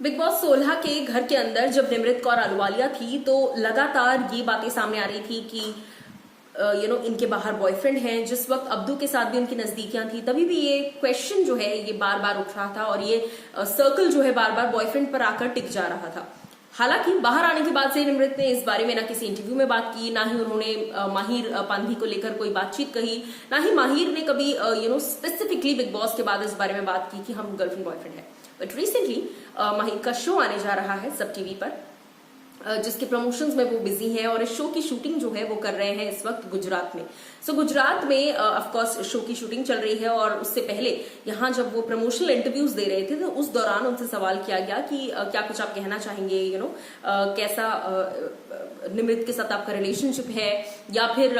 Big boss 16 के घर के अंदर जब निमृत कौर अहलूवालिया थी तो लगातार ये बातें सामने आ रही थी कि इनके बाहर बॉयफ्रेंड हैं। जिस वक्त अब्दू के साथ भी उनकी नजदीकियां थी तभी भी ये क्वेश्चन जो है ये बार बार उठ रहा था और ये सर्कल जो है बार बार बॉयफ्रेंड पर आकर टिक जा रहा था। हालांकि बाहर आने के बाद से निमृत ने इस बारे में ना किसी इंटरव्यू में बात की, ना ही उन्होंने माहिर पांधी को लेकर कोई बातचीत कही, ना ही माहिर ने कभी स्पेसिफिकली बिग बॉस के बाद इस बारे में बात की कि हम गर्लफ्रेंड बॉयफ्रेंड है। बट रिसेंटली माहिर का शो आने जा रहा है सब टीवी पर, जिसके प्रमोशंस में वो बिजी हैं और इस शो की शूटिंग जो है वो कर रहे हैं इस वक्त गुजरात में। गुजरात में ऑफ कोर्स शो की शूटिंग चल रही है और उससे पहले यहाँ जब वो प्रमोशनल इंटरव्यूज दे रहे थे तो उस दौरान उनसे सवाल किया गया कि क्या कुछ आप कहना चाहेंगे, कैसा निमृत के साथ आपका रिलेशनशिप है, या फिर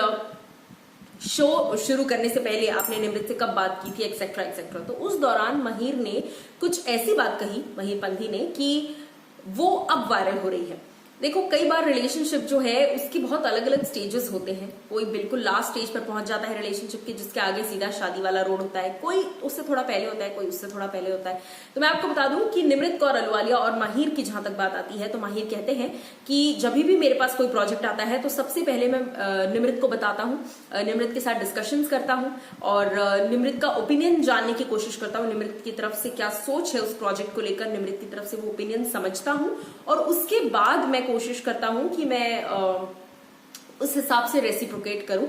शो शुरू करने से पहले आपने निमृत से कब बात की थी, एक्सेट्रा एक्सेट्रा। तो उस दौरान माहिर ने कुछ ऐसी बात कही, माहिर पंथी ने, कि वो अब वायरल हो रही है। देखो, कई बार रिलेशनशिप जो है उसकी बहुत अलग अलग स्टेजेस होते हैं। कोई बिल्कुल लास्ट स्टेज पर पहुंच जाता है रिलेशनशिप के, जिसके आगे सीधा शादी वाला रोड होता है, कोई उससे थोड़ा पहले होता है, कोई उससे थोड़ा पहले होता है। तो मैं आपको बता दूं कि निमृत कौर अहलूवालिया और माहिर की जहां तक बात आती है तो माहिर कहते हैं कि जब भी मेरे पास कोई प्रोजेक्ट आता है तो सबसे पहले मैं निमृत को बताता हूँ, निमृत के साथ डिस्कशंस करता हूँ और निमृत का ओपिनियन जानने की कोशिश करता हूँ। निमृत की तरफ से क्या सोच है उस प्रोजेक्ट को लेकर, निमृत की तरफ से वो ओपिनियन समझता हूँ और उसके बाद मैं कोशिश करता हूं कि मैं उस हिसाब से रेसिप्रोकेट करूं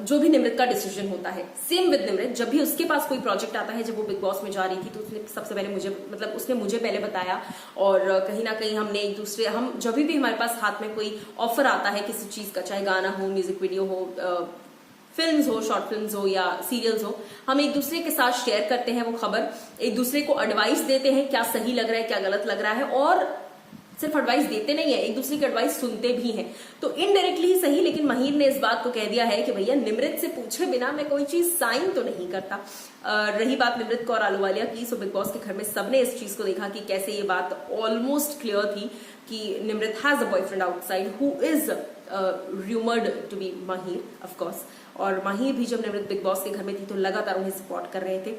जो भी निमृत का डिसीजन होता है। सेम विद निमृत, जब भी उसके पास कोई प्रोजेक्ट आता है, जब वो बिग बॉस में जा रही थी तो उसने सबसे पहले उसने मुझे पहले बताया और कहीं ना कहीं हम जब भी हमारे पास हाथ में कोई ऑफर आता है किसी चीज का, चाहे गाना हो, म्यूजिक वीडियो हो, फिल्म्स हो, शॉर्ट फिल्म्स हो या सीरियल्स हो, हम एक दूसरे के साथ शेयर करते हैं वो खबर, एक दूसरे को एडवाइस देते हैं क्या सही लग रहा है क्या गलत लग रहा है, और सिर्फ एडवाइस देते नहीं है, एक दूसरे की एडवाइस सुनते भी हैं। तो इनडायरेक्टली ही सही, लेकिन माहिर ने इस बात को कह दिया है कि भैया निमृत से पूछे बिना मैं कोई चीज साइन तो नहीं करता। रही बात निमृत कौर अहलूवालिया की, सो बिग बॉस के घर में सबने इस चीज को देखा कि कैसे ये बात ऑलमोस्ट क्लियर थी कि Nimrit has a boyfriend outside who is rumoured to be Mahir of course. और माहिर भी जब निमृत बिग बॉस के घर में थी तो लगातार उन्हें सपोर्ट कर रहे थे।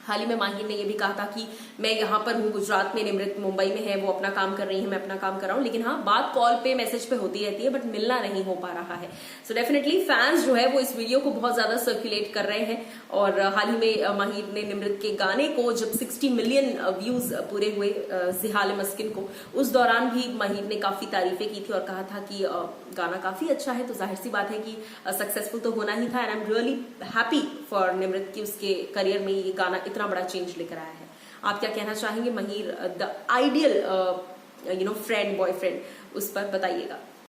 हाल ही में माहिर ने यह भी कहा था कि मैं यहाँ पर हूँ गुजरात में, निमृत मुंबई में है, वो अपना काम कर रही है, मैं अपना काम कर रहा हूँ, लेकिन हाँ बात कॉल पे मैसेज पे होती रहती है बट मिलना नहीं हो पा रहा है। सो डेफिनेटली फैंस जो है वो इस वीडियो को बहुत ज्यादा सर्कुलेट कर रहे हैं और हाल ही में माहिर ने निमृत के गाने को जब 60 मिलियन व्यूज पूरे हुए जिहाल मस्किन को, उस दौरान भी माहिर ने काफी तारीफें की थी और कहा था कि गाना काफी अच्छा है, तो जाहिर सी बात है कि सक्सेसफुल तो होना ही था। And I am really happy for Nimrit की उसके करियर में ये गाना इतना बड़ा चेंज लेकर आया है। आप क्या कहना चाहेंगे? माहिर द आइडियल फ्रेंड बॉयफ्रेंड, उस पर बताइएगा।